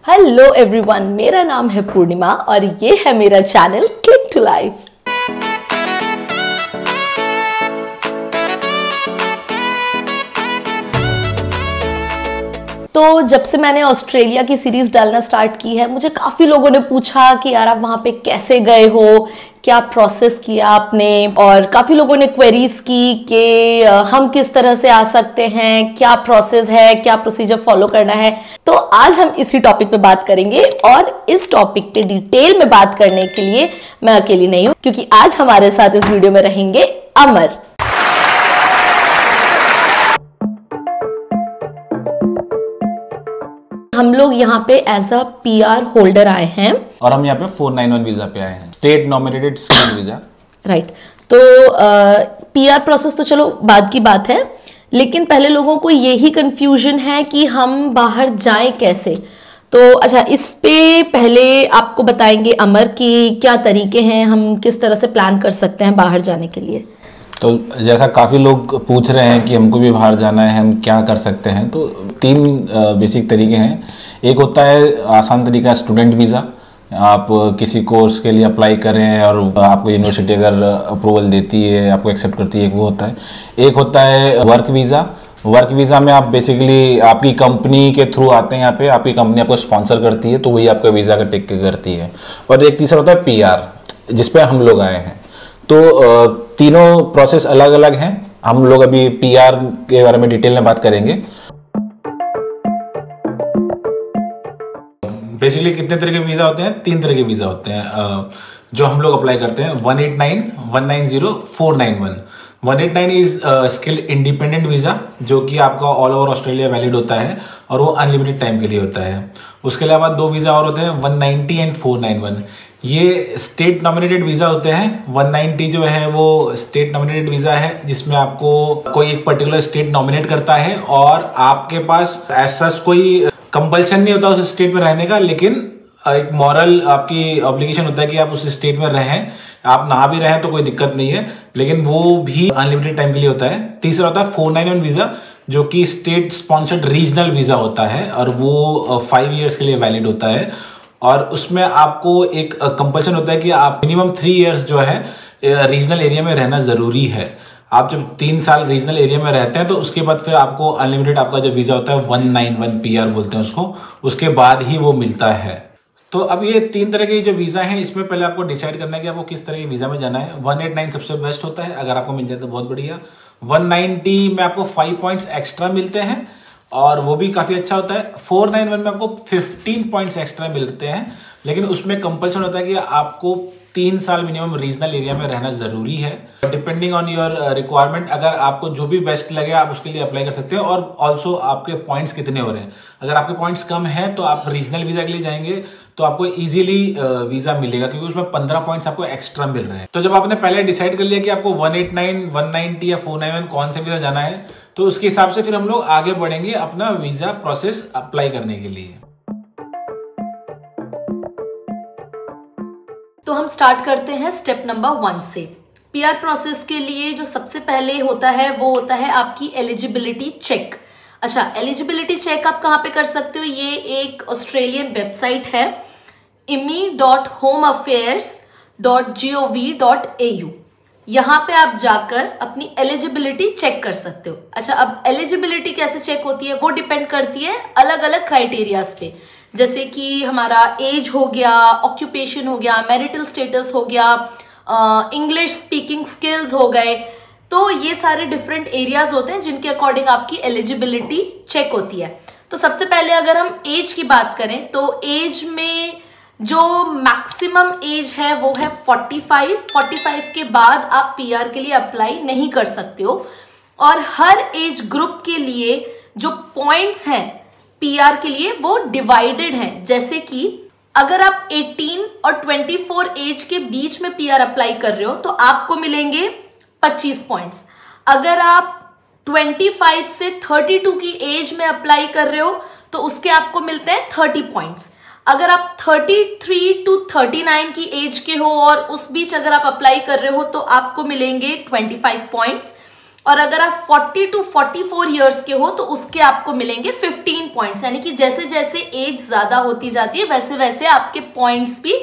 Hello everyone, मेरा नाम है पूर्णिमा और ये है मेरा चैनल क्लिक टू लाइफ। तो जब से मैंने ऑस्ट्रेलिया की सीरीज डालना स्टार्ट की है, मुझे काफ़ी लोगों ने पूछा कि यार आप वहाँ पे कैसे गए हो, क्या प्रोसेस किया आपने, और काफ़ी लोगों ने क्वेरीज की कि हम किस तरह से आ सकते हैं, क्या प्रोसेस है, क्या प्रोसीजर फॉलो करना है। तो आज हम इसी टॉपिक पे बात करेंगे और इस टॉपिक पे डिटेल में बात करने के लिए मैं अकेली नहीं हूँ, क्योंकि आज हमारे साथ इस वीडियो में रहेंगे अमर। हम लोग यहाँ पे एज अ PR होल्डर आए हैं और हम यहाँ पे 491 वीजा पे आए हैं, state nominated student visa. Right. तो PR प्रोसेस तो चलो बाद की बात है, लेकिन पहले लोगों को यही कंफ्यूजन है कि हम बाहर जाएं कैसे। तो अच्छा, इस पे पहले आपको बताएंगे अमर कि क्या तरीके हैं, हम किस तरह से प्लान कर सकते हैं बाहर जाने के लिए। तो जैसा काफ़ी लोग पूछ रहे हैं कि हमको भी बाहर जाना है, हम क्या कर सकते हैं, तो 3 बेसिक तरीके हैं। एक होता है आसान तरीका, स्टूडेंट वीज़ा। आप किसी कोर्स के लिए अप्लाई करें और आपको यूनिवर्सिटी अगर अप्रूवल देती है, आपको एक्सेप्ट करती है, वो होता है। एक होता है वर्क वीज़ा। वर्क वीज़ा में आप बेसिकली आपकी कंपनी के थ्रू आते हैं, यहाँ पे आपकी कंपनी आपको स्पॉन्सर करती है, तो वही आपका वीज़ा का टेक करती है। और एक तीसरा होता है PR, जिस पे हम लोग आए हैं। तो तीनों प्रोसेस अलग अलग हैं। हम लोग अभी PR के बारे में डिटेल में बात करेंगे। बेसिकली कितने तरह के वीज़ा होते हैं? 3 तरह के वीज़ा होते हैं जो हम लोग अप्लाई करते हैं। 189, 190, 491। 189 इज स्किल इंडिपेंडेंट वीज़ा, जो कि आपका ऑल ओवर ऑस्ट्रेलिया वैलिड होता है और वो अनलिमिटेड टाइम के लिए होता है। उसके अलावा 2 वीज़ा और होते हैं, 190 एंड 491। ये स्टेट नॉमिनेटेड वीज़ा होते हैं। 190 जो है वो स्टेट नॉमिनेटेड वीज़ा है, जिसमें आपको कोई एक पर्टिकुलर स्टेट नॉमिनेट करता है और आपके पास ऐसा कोई कंपल्शन नहीं होता उस स्टेट में रहने का, लेकिन एक मॉरल आपकी ऑब्लिगेशन होता है कि आप उस स्टेट में रहें। आप ना भी रहें तो कोई दिक्कत नहीं है, लेकिन वो भी अनलिमिटेड टाइम के लिए होता है। तीसरा होता है 491 वीज़ा, जो कि स्टेट स्पॉन्सर्ड रीजनल वीज़ा होता है और वो 5 ईयर्स के लिए वैलिड होता है। और उसमें आपको एक कंपल्शन होता है कि आप मिनिमम 3 ईयर्स जो है रीजनल एरिया में रहना ज़रूरी है। आप जब 3 साल रीजनल एरिया में रहते हैं तो उसके बाद फिर आपको अनलिमिटेड आपका जो वीज़ा होता है 191 PR बोलते हैं उसको, उसके बाद ही वो मिलता है। तो अब ये 3 तरह के जो वीज़ा हैं, इसमें पहले आपको डिसाइड करना है कि आपको किस तरह के वीज़ा में जाना है। 189 सबसे बेस्ट होता है, अगर आपको मिल जाए तो बहुत बढ़िया। 190 में आपको 5 पॉइंट्स एक्स्ट्रा मिलते हैं और वो भी काफ़ी अच्छा होता है। 491 में आपको 15 पॉइंट्स एक्स्ट्रा मिलते हैं, लेकिन उसमें कंपल्सन होता है कि आपको 3 साल मिनिमम रीजनल एरिया में रहना ज़रूरी है। डिपेंडिंग ऑन योर रिक्वायरमेंट, अगर आपको जो भी बेस्ट लगे आप उसके लिए अप्लाई कर सकते हैं। और ऑल्सो आपके पॉइंट्स कितने हो रहे हैं। अगर आपके पॉइंट्स कम है तो आप रीजनल वीज़ा के लिए जाएंगे तो आपको इजीली वीज़ा मिलेगा, क्योंकि उसमें 15 पॉइंट्स आपको एक्स्ट्रा मिल रहे हैं। तो जब आपने पहले डिसाइड कर लिया कि आपको 189, 190 या 491 कौन से वीज़ा जाना है, तो उसके हिसाब से फिर हम लोग आगे बढ़ेंगे अपना वीज़ा प्रोसेस अप्लाई करने के लिए। तो हम स्टार्ट करते हैं स्टेप नंबर 1 से। PR प्रोसेस के लिए जो सबसे पहले होता है वो होता है आपकी एलिजिबिलिटी चेक। अच्छा, एलिजिबिलिटी चेक आप कहाँ पे कर सकते हो? ये एक ऑस्ट्रेलियन वेबसाइट है, imi.homeaffairs.gov.au। यहाँ पे आप जाकर अपनी एलिजिबिलिटी चेक कर सकते हो। अच्छा, अब एलिजिबिलिटी कैसे चेक होती है वो डिपेंड करती है अलग अलग क्राइटेरियाज पे, जैसे कि हमारा एज हो गया, ऑक्यूपेशन हो गया, मैरिटल स्टेटस हो गया, इंग्लिश स्पीकिंग स्किल्स हो गए। तो ये सारे डिफरेंट एरियाज होते हैं जिनके अकॉर्डिंग आपकी एलिजिबिलिटी चेक होती है। तो सबसे पहले अगर हम एज की बात करें तो एज में जो मैक्सिमम एज है वो है 45। 45 के बाद आप PR के लिए अप्लाई नहीं कर सकते हो। और हर एज ग्रुप के लिए जो पॉइंट्स हैं PR के लिए वो डिवाइडेड हैं। जैसे कि अगर आप 18 और 24 एज के बीच में PR अप्लाई कर रहे हो तो आपको मिलेंगे 25 पॉइंट्स। अगर आप 25 से 32 की एज में अप्लाई कर रहे हो तो उसके आपको मिलते हैं 30 पॉइंट्स। अगर आप 33 टू 39 की एज के हो और उस बीच अगर आप अप्लाई कर रहे हो तो आपको मिलेंगे 25 पॉइंट्स। और अगर आप 40 to 44 ईयर्स के हो तो उसके आपको मिलेंगे 15 पॉइंट्स। यानी कि जैसे जैसे एज ज्यादा होती जाती है वैसे वैसे आपके पॉइंट्स भी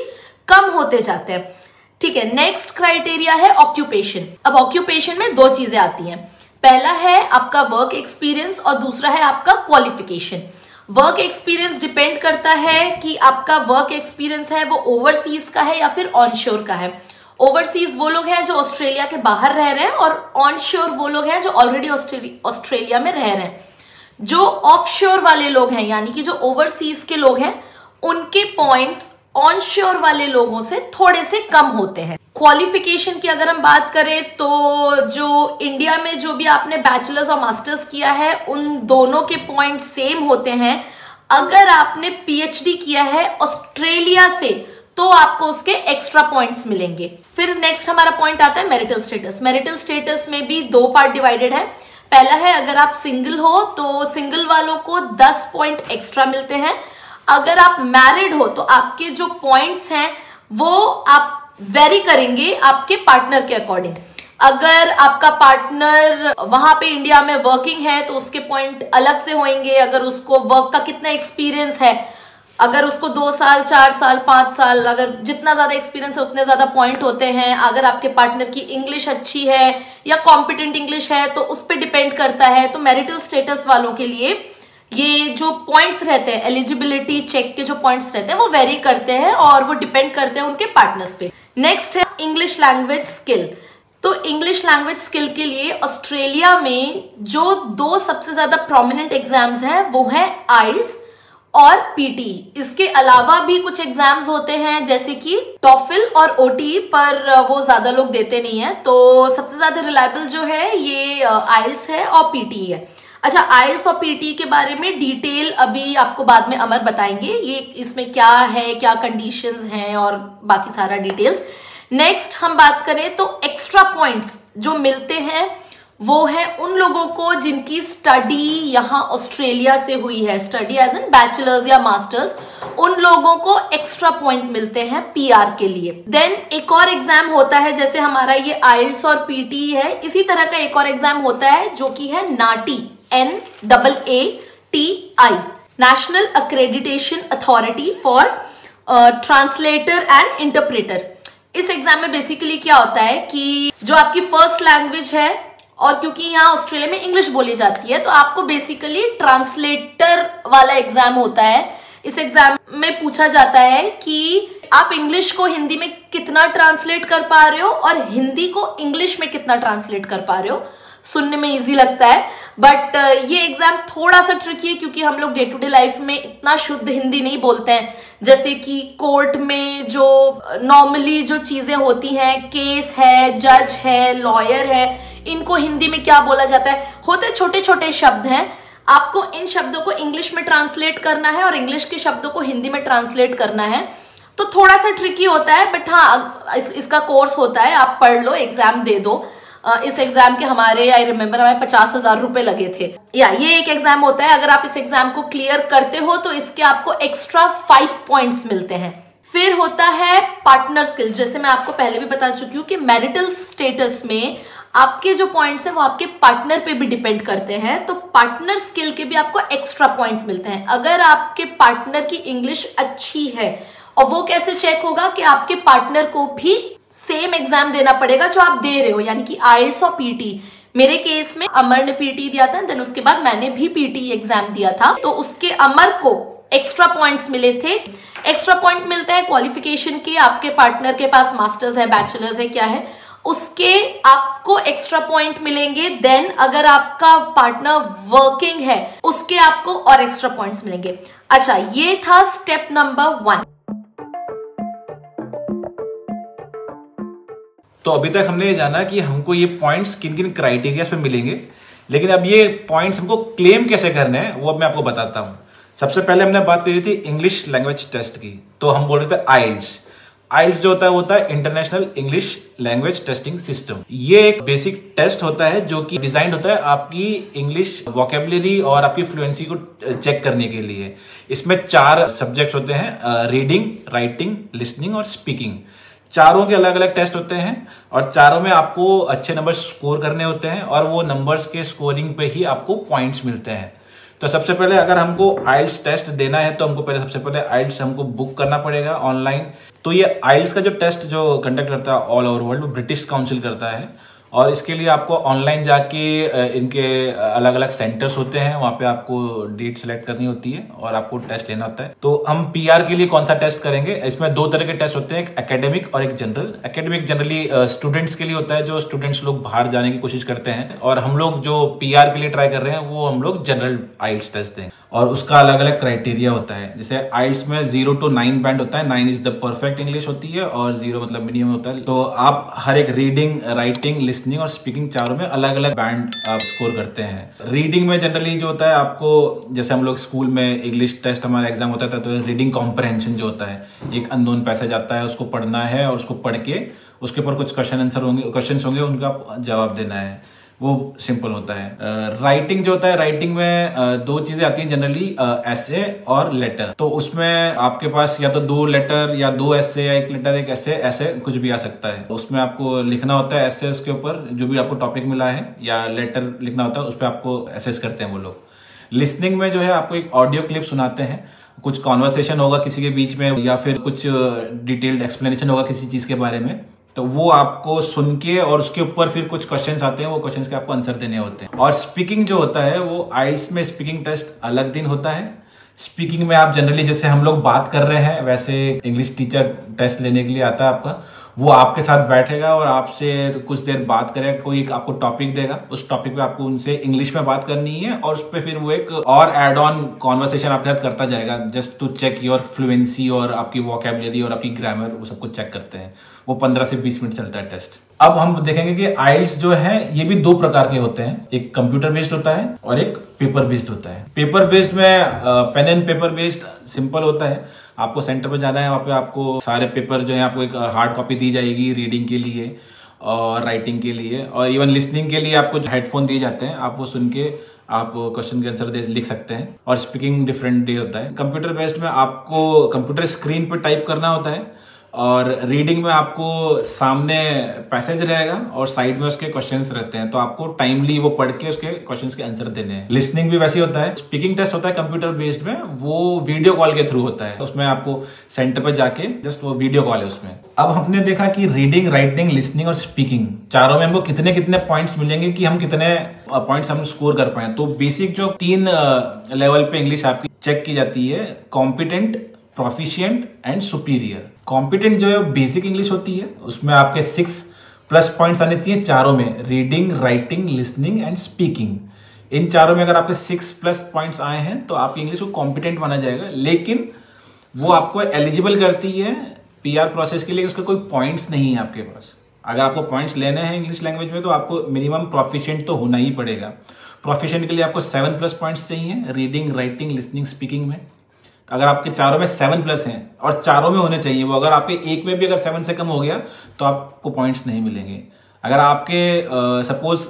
कम होते जाते हैं। ठीक है, नेक्स्ट क्राइटेरिया है ऑक्यूपेशन। अब ऑक्यूपेशन में दो चीजें आती हैं, पहला है आपका वर्क एक्सपीरियंस और दूसरा है आपका क्वालिफिकेशन। वर्क एक्सपीरियंस डिपेंड करता है कि आपका वर्क एक्सपीरियंस है वो ओवरसीज का है या फिर ऑनशोर का है। ओवरसीज वो लोग हैं जो ऑस्ट्रेलिया के बाहर रह रहे हैं और ऑनशोर वो लोग हैं जो ऑलरेडी ऑस्ट्रेलिया में रह रहे हैं। जो ऑफशोर वाले लोग हैं यानी कि जो ओवरसीज के लोग हैं उनके पॉइंट्स ऑनशोर वाले लोगों से थोड़े से कम होते हैं। क्वालिफिकेशन की अगर हम बात करें तो जो इंडिया में जो भी आपने बैचलर्स और मास्टर्स किया है उन दोनों के पॉइंट सेम होते हैं। अगर आपने पीएचडी किया है ऑस्ट्रेलिया से तो आपको उसके एक्स्ट्रा पॉइंट्स मिलेंगे। फिर नेक्स्ट हमारा पॉइंट आता है मैरिटल स्टेटस। मैरिटल स्टेटस में भी दो पार्ट डिवाइडेड है। पहला है अगर आप सिंगल हो तो सिंगल वालों को 10 पॉइंट एक्स्ट्रा मिलते हैं। अगर आप मैरिड हो तो आपके जो पॉइंट्स हैं वो आप वेरी करेंगे आपके पार्टनर के अकॉर्डिंग। अगर आपका पार्टनर वहां पे इंडिया में वर्किंग है तो उसके पॉइंट अलग से होंगे। अगर उसको वर्क का कितना एक्सपीरियंस है, अगर उसको 2 साल 4 साल 5 साल, अगर जितना ज्यादा एक्सपीरियंस है उतने ज्यादा पॉइंट होते हैं। अगर आपके पार्टनर की इंग्लिश अच्छी है या कॉम्पिटेंट इंग्लिश है तो उस पर डिपेंड करता है। तो मैरिटल स्टेटस वालों के लिए ये जो पॉइंट्स रहते हैं, एलिजिबिलिटी चेक के जो पॉइंट्स रहते हैं वो वेरी करते हैं और वो डिपेंड करते हैं उनके पार्टनर्स पे। नेक्स्ट है इंग्लिश लैंग्वेज स्किल। तो इंग्लिश लैंग्वेज स्किल के लिए ऑस्ट्रेलिया में जो 2 सबसे ज्यादा प्रोमिनेंट एग्जाम्स हैं वो है आइल्स और पीटी। इसके अलावा भी कुछ एग्जाम्स होते हैं जैसे कि टॉफिल और ओटी, पर वो ज्यादा लोग देते नहीं है। तो सबसे ज्यादा रिलायबल जो है ये आइल्स है और पीटी है। अच्छा, आइल्स और पीटी के बारे में डिटेल अभी आपको बाद में अमर बताएंगे, ये इसमें क्या है, क्या कंडीशंस हैं और बाकी सारा डिटेल्स। नेक्स्ट हम बात करें तो एक्स्ट्रा पॉइंट्स जो मिलते हैं वो है उन लोगों को जिनकी स्टडी यहाँ ऑस्ट्रेलिया से हुई है, स्टडी एज एन बैचलर्स या मास्टर्स, उन लोगों को एक्स्ट्रा पॉइंट मिलते हैं पीआर के लिए। देन एक और एग्जाम होता है, जैसे हमारा ये आइल्स और पीटी है, इसी तरह का एक और एग्जाम होता है जो कि है नाटी, NAATI, national accreditation authority for translator and interpreter. इस एग्जाम में बेसिकली क्या होता है कि जो आपकी फर्स्ट लैंग्वेज है, और क्योंकि यहाँ ऑस्ट्रेलिया में इंग्लिश बोली जाती है तो आपको बेसिकली ट्रांसलेटर वाला एग्जाम होता है। इस एग्जाम में पूछा जाता है कि आप इंग्लिश को हिंदी में कितना ट्रांसलेट कर पा रहे हो और हिंदी को इंग्लिश में कितना ट्रांसलेट कर पा रहे हो। सुनने में इजी लगता है बट ये एग्जाम थोड़ा सा ट्रिकी है क्योंकि हम लोग डे टू डे लाइफ में इतना शुद्ध हिंदी नहीं बोलते हैं। जैसे कि कोर्ट में जो नॉर्मली जो चीजें होती हैं, केस है, जज है, लॉयर है, इनको हिंदी में क्या बोला जाता है, होते छोटे छोटे शब्द हैं। आपको इन शब्दों को इंग्लिश में ट्रांसलेट करना है और इंग्लिश के शब्दों को हिंदी में ट्रांसलेट करना है, तो थोड़ा सा ट्रिकी होता है। बट हाँ, इसका कोर्स होता है, आप पढ़ लो, एग्जाम दे दो। इस एग्जाम के हमारे आई रिमेम्बर हमें 50,000 रुपए लगे थे। ये एक एग्जाम होता है, अगर आप इस एग्जाम को क्लियर करते हो तो इसके आपको एक्स्ट्रा 5 पॉइंट्स मिलते हैं। फिर होता है पार्टनर स्किल। जैसे मैं आपको पहले भी बता चुकी हूँ कि मैरिटल स्टेटस में आपके जो पॉइंट्स हैं वो आपके पार्टनर पे भी डिपेंड करते हैं, तो पार्टनर स्किल के भी आपको एक्स्ट्रा पॉइंट मिलते हैं। अगर आपके पार्टनर की इंग्लिश अच्छी है, और वो कैसे चेक होगा कि आपके पार्टनर को भी सेम एग्जाम देना पड़ेगा जो आप दे रहे हो, यानी कि आइल्स और पीटी। मेरे केस में अमर ने पीटी दिया था, देन उसके बाद मैंने भी पीटी एग्जाम दिया था, तो उसके अमर को एक्स्ट्रा पॉइंट्स मिले थे। एक्स्ट्रा पॉइंट मिलते हैं क्वालिफिकेशन के, आपके पार्टनर के पास मास्टर्स है, बैचलर्स है, क्या है, उसके आपको एक्स्ट्रा पॉइंट मिलेंगे। देन अगर आपका पार्टनर वर्किंग है उसके आपको और एक्स्ट्रा पॉइंट्स मिलेंगे। अच्छा, ये था स्टेप नंबर 1। तो अभी तक हमने ये जाना कि हमको ये पॉइंट्स किन किन क्राइटेरिया पे मिलेंगे, लेकिन अब ये पॉइंट्स हमको क्लेम कैसे करने हैं वो अब मैं आपको बताता हूँ। सबसे पहले हमने बात करी थी इंग्लिश लैंग्वेज टेस्ट की, तो हम बोल रहे थे आइल्स। आइल्स जो होता है international English language testing system. ये एक बेसिक टेस्ट होता है जो कि डिजाइन होता है आपकी इंग्लिश वोकेबलरी और आपकी फ्लुएंसी को चेक करने के लिए। इसमें 4 सब्जेक्ट्स होते हैं, रीडिंग, राइटिंग, लिसनिंग और स्पीकिंग। चारों के अलग अलग टेस्ट होते हैं और चारों में आपको अच्छे नंबर स्कोर करने होते हैं और वो नंबर्स के स्कोरिंग पे ही आपको पॉइंट्स मिलते हैं। तो सबसे पहले अगर हमको आइल्स टेस्ट देना है तो हमको पहले सबसे पहले आइल्स हमको बुक करना पड़ेगा ऑनलाइन। तो ये आइल्स का जो टेस्ट जो कंडक्ट करता है ऑल ओवर वर्ल्ड, वो ब्रिटिश काउंसिल करता है और इसके लिए आपको ऑनलाइन जाके इनके अलग अलग सेंटर्स होते हैं, वहाँ पे आपको डेट सेलेक्ट करनी होती है और आपको टेस्ट लेना होता है। तो हम पीआर के लिए कौन सा टेस्ट करेंगे, इसमें दो तरह के टेस्ट होते हैं, एक एकेडमिक और एक जनरल। एकेडमिक जनरली स्टूडेंट्स के लिए होता है, जो स्टूडेंट्स लोग बाहर जाने की कोशिश करते हैं, और हम लोग जो पीआर के लिए ट्राई कर रहे हैं वो हम लोग जनरल आइल्स टेस्ट दें और उसका अलग अलग क्राइटेरिया होता है। जैसे आइल्स में 0 to 9 बैंड होता है, 9 इज द परफेक्ट इंग्लिश होती है और 0 मतलब मिनिमम होता है। तो आप हर एक रीडिंग, राइटिंग, लिसनिंग और स्पीकिंग चारों में अलग अलग बैंड आप स्कोर करते हैं। रीडिंग में जनरली जो होता है आपको, जैसे हम लोग स्कूल में इंग्लिश टेस्ट हमारा एग्जाम होता था तो रीडिंग कॉम्प्रहेंशन जो होता है, एक अननोन पैसेज आता है उसको पढ़ना है और उसको पढ़ के उसके ऊपर कुछ क्वेश्चन होंगे उनका जवाब देना है, वो सिंपल होता है। राइटिंग जो होता है, राइटिंग में दो चीजें आती हैं जनरली, एसे और लेटर। तो उसमें आपके पास या तो 2 लेटर या 2 एसे या 1 लेटर 1 एसे, ऐसे कुछ भी आ सकता है। उसमें आपको लिखना होता है एसे उसके ऊपर जो भी आपको टॉपिक मिला है, या लेटर लिखना होता है, उस पर आपको एसेस करते हैं वो लोग। लिसनिंग में जो है आपको एक ऑडियो क्लिप सुनाते हैं, कुछ कॉन्वर्सेशन होगा किसी के बीच में या फिर कुछ डिटेल्ड एक्सप्लेनेशन होगा किसी चीज के बारे में, तो वो आपको सुन के और उसके ऊपर फिर कुछ क्वेश्चंस आते हैं, वो क्वेश्चंस के आपको आंसर देने होते हैं। और स्पीकिंग जो होता है वो आइल्स में स्पीकिंग टेस्ट अलग दिन होता है। स्पीकिंग में आप जनरली जैसे हम लोग बात कर रहे हैं वैसे इंग्लिश टीचर टेस्ट लेने के लिए आता है आपका, वो आपके साथ बैठेगा और आपसे कुछ देर बात करेगा, कोई आपको टॉपिक देगा, उस टॉपिक पे आपको उनसे इंग्लिश में बात करनी है और उस पर फिर वो एक और एड ऑन कॉन्वर्सेशन आपके साथ करता जाएगा, just to check your fluency और आपकी वोकैबुलरी और आपकी ग्रामर, वो सब कुछ चेक करते हैं। वो 15 से 20 मिनट चलता है टेस्ट। अब हम देखेंगे कि आइल्स जो है ये भी 2 प्रकार के होते हैं, एक कंप्यूटर बेस्ड होता है और एक पेपर बेस्ड होता है। पेपर बेस्ड में pen and paper based simple होता है, आपको सेंटर पर जाना है, वहाँ पे आपको सारे पेपर जो है आपको एक हार्ड कॉपी दी जाएगी रीडिंग के लिए और राइटिंग के लिए, और इवन लिसनिंग के लिए आपको हेडफोन दिए जाते हैं, आप वो सुन के आप क्वेश्चन के आंसर लिख सकते हैं। और स्पीकिंग डिफरेंट डे होता है। कंप्यूटर बेस्ड में आपको कंप्यूटर स्क्रीन पर टाइप करना होता है और रीडिंग में आपको सामने पैसेज रहेगा और साइड में उसके क्वेश्चंस रहते हैं, तो आपको टाइमली वो पढ़ के उसके क्वेश्चंस के आंसर देने हैं। लिसनिंग भी वैसे होता है। स्पीकिंग टेस्ट होता है कंप्यूटर बेस्ड में, वो वीडियो कॉल के थ्रू होता है, उसमें आपको सेंटर पे जाके जस्ट वो वीडियो कॉल है उसमें। अब हमने देखा कि रीडिंग, राइटिंग, लिसनिंग और स्पीकिंग चारों में हमको कितने कितने पॉइंट्स मिलेंगे कि हम कितने पॉइंट्स हम स्कोर कर पाए। तो बेसिक जो 3 लेवल पे इंग्लिश आपकी चेक की जाती है, competent, proficient and superior. Competent जो है बेसिक इंग्लिश होती है, उसमें आपके 6+ पॉइंट्स आने चाहिए चारों में, reading, writing, listening and speaking. इन चारों में अगर आपके 6+ पॉइंट्स आए हैं तो आपकी इंग्लिश को कॉम्पिटेंट माना जाएगा, लेकिन वो आपको एलिजिबल करती है पीआर प्रोसेस के लिए, उसका कोई पॉइंट्स नहीं है आपके पास। अगर आपको पॉइंट्स लेने हैं इंग्लिश लैंग्वेज में तो आपको मिनिमम प्रोफिशिएंट तो होना ही पड़ेगा। प्रोफिशिएंट के लिए आपको 7+ पॉइंट्स चाहिए रीडिंग, राइटिंग, लिसनिंग, स्पीकिंग में। अगर आपके चारों में 7+ हैं और चारों में होने चाहिए वो, अगर आपके एक में भी अगर 7 से कम हो गया तो आपको पॉइंट्स नहीं मिलेंगे। अगर आपके सपोज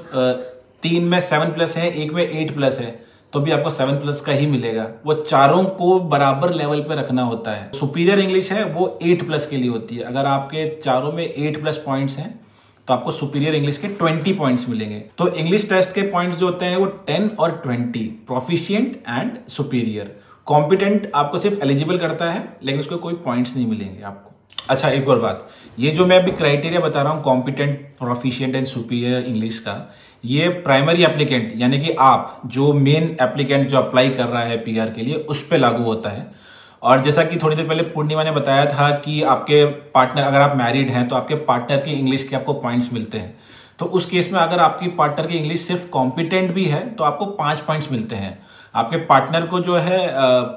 3 में 7+ है, एक में 8+ है, तो भी आपको 7+ का ही मिलेगा। वो चारों को बराबर लेवल पे रखना होता है। सुपीरियर इंग्लिश है वो 8+ के लिए होती है। अगर आपके चारों में 8+ पॉइंट्स हैं तो आपको सुपीरियर इंग्लिश के 20 पॉइंट्स मिलेंगे। तो इंग्लिश टेस्ट के पॉइंट्स जो होते हैं वो 10 और 20, प्रोफिशिएंट एंड सुपीरियर। कॉम्पिटेंट आपको सिर्फ एलिजिबल करता है, लेकिन उसको कोई पॉइंट्स नहीं मिलेंगे आपको। अच्छा, एक और बात, ये जो मैं अभी क्राइटेरिया बता रहा हूँ competent, proficient and superior English का, ये प्राइमरी एप्लीकेंट यानी कि आप जो मेन एप्लीकेंट जो अप्लाई कर रहा है पीआर के लिए उस पर लागू होता है। और जैसा कि थोड़ी देर पहले पूर्णिमा ने बताया था कि आपके पार्टनर, अगर आप मैरिड हैं तो आपके पार्टनर की इंग्लिश के आपको पॉइंट्स मिलते हैं। तो उस केस में अगर आपकी पार्टनर की इंग्लिश सिर्फ कॉम्पिटेंट भी है तो आपको 5 पॉइंट्स मिलते हैं। आपके पार्टनर को जो है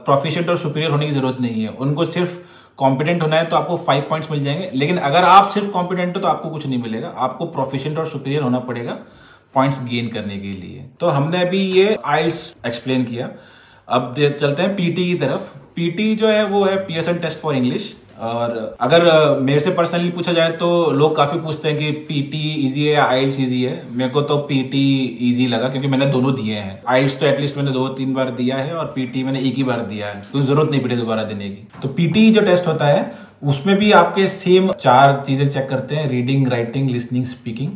प्रोफिशिएंट और सुपीरियर होने की जरूरत नहीं है, उनको सिर्फ कॉम्पिटेंट होना है तो आपको 5 पॉइंट्स मिल जाएंगे। लेकिन अगर आप सिर्फ कॉम्पिटेंट हो तो आपको कुछ नहीं मिलेगा, आपको प्रोफिशिएंट और सुपीरियर होना पड़ेगा पॉइंट्स गेन करने के लिए। तो हमने अभी ये आइल्स एक्सप्लेन किया। अब चलते हैं पीटी की तरफ। पीटी जो है वो है पीएसएल टेस्ट फॉर इंग्लिश। और अगर मेरे से पर्सनली पूछा जाए तो लोग काफी पूछते हैं कि पीटी इजी है या आइल्स इजी है। मेरे को तो पीटी इजी लगा क्योंकि मैंने दोनों दिए हैं। आइल्स तो एटलीस्ट मैंने 2-3 बार दिया है और पीटी मैंने एक ही बार दिया है, कोई जरूरत नहीं पड़ी दोबारा देने की। तो पीटी जो टेस्ट होता है उसमें भी आपके सेम 4 चीजें चेक करते हैं, रीडिंग, राइटिंग, लिसनिंग, स्पीकिंग।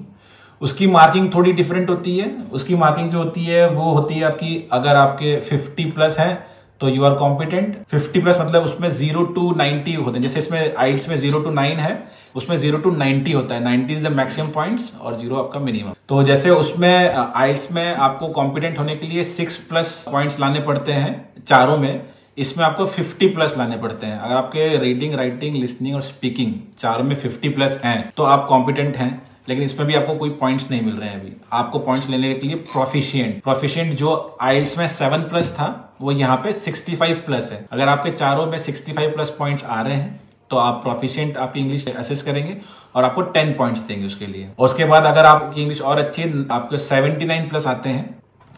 उसकी मार्किंग थोड़ी डिफरेंट होती है। उसकी मार्किंग जो होती है वो होती है आपकी, अगर आपके 50+ है तो यू आर कॉम्पिटेंट। 50+ मतलब उसमें 0 to 90 होते हैं। जैसे इसमें आइल्स में 0 to 9 है, उसमें 0 to 90 होता है। 90 इज द मैक्सिमम पॉइंट्स और 0 आपका मिनिमम। तो जैसे उसमें आइल्स में आपको कॉम्पिटेंट होने के लिए 6+ पॉइंट्स लाने पड़ते हैं चारों में, इसमें आपको 50+ लाने पड़ते हैं। अगर आपके रीडिंग, राइटिंग, लिसनिंग और स्पीकिंग चारों में 50+ हैं तो आप कॉम्पिटेंट हैं। लेकिन इसमें भी आपको कोई पॉइंट्स नहीं मिल रहे हैं। अभी आपको पॉइंट्स लेने के लिए प्रोफिशिएंट जो आइल्स में 7+ था वो यहाँ पे 65+ है। अगर आपके चारों में 65+ पॉइंट्स आ रहे हैं तो आप प्रोफिशिएंट आपकी इंग्लिश असेस करेंगे और आपको 10 पॉइंट्स देंगे उसके लिए। और उसके बाद अगर आपकी इंग्लिश और अच्छी, आपके 79+ आते हैं,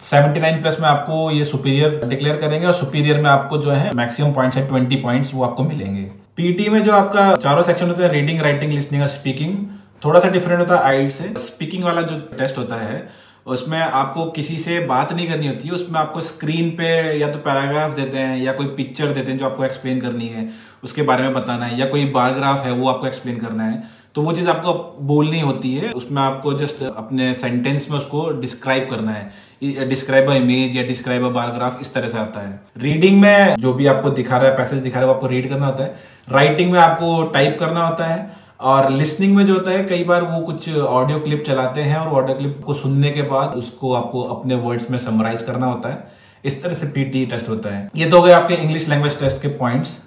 79+ में आपको ये सुपीरियर डिक्लेयर करेंगे और सुपीरियर में आपको जो है मैक्सिमम पॉइंट्स है 20 पॉइंट्स, वो आपको मिलेंगे। पीटी में जो आपका चारों सेक्शन होते हैं, रीडिंग, राइटिंग, लिसनिंग और स्पीकिंग, थोड़ा सा डिफरेंट होता है आइल्स से। स्पीकिंग वाला जो टेस्ट होता है उसमें आपको किसी से बात नहीं करनी होती है। उसमें आपको स्क्रीन पे या तो पैराग्राफ देते हैं या कोई पिक्चर देते हैं जो आपको एक्सप्लेन करनी है, उसके बारे में बताना है, या कोई बारग्राफ है वो आपको एक्सप्लेन करना है। तो वो चीज़ आपको बोलनी होती है, उसमें आपको जस्ट अपने सेंटेंस में उसको डिस्क्राइब करना है। डिस्क्राइब अ इमेज या डिस्क्राइब अ बारग्राफ, इस तरह से आता है। रीडिंग में जो भी आपको दिखा रहा है, पैसेज दिखा रहा है, वो आपको रीड करना होता है। राइटिंग में आपको टाइप करना होता है। और लिसनिंग में जो होता है, कई बार वो कुछ ऑडियो क्लिप चलाते हैं और ऑडियो क्लिप को सुनने के बाद उसको आपको अपने वर्ड्स में समराइज करना होता है। इस तरह से पीटी टेस्ट होता है। ये तो हो गए आपके इंग्लिश लैंग्वेज टेस्ट के पॉइंट्स।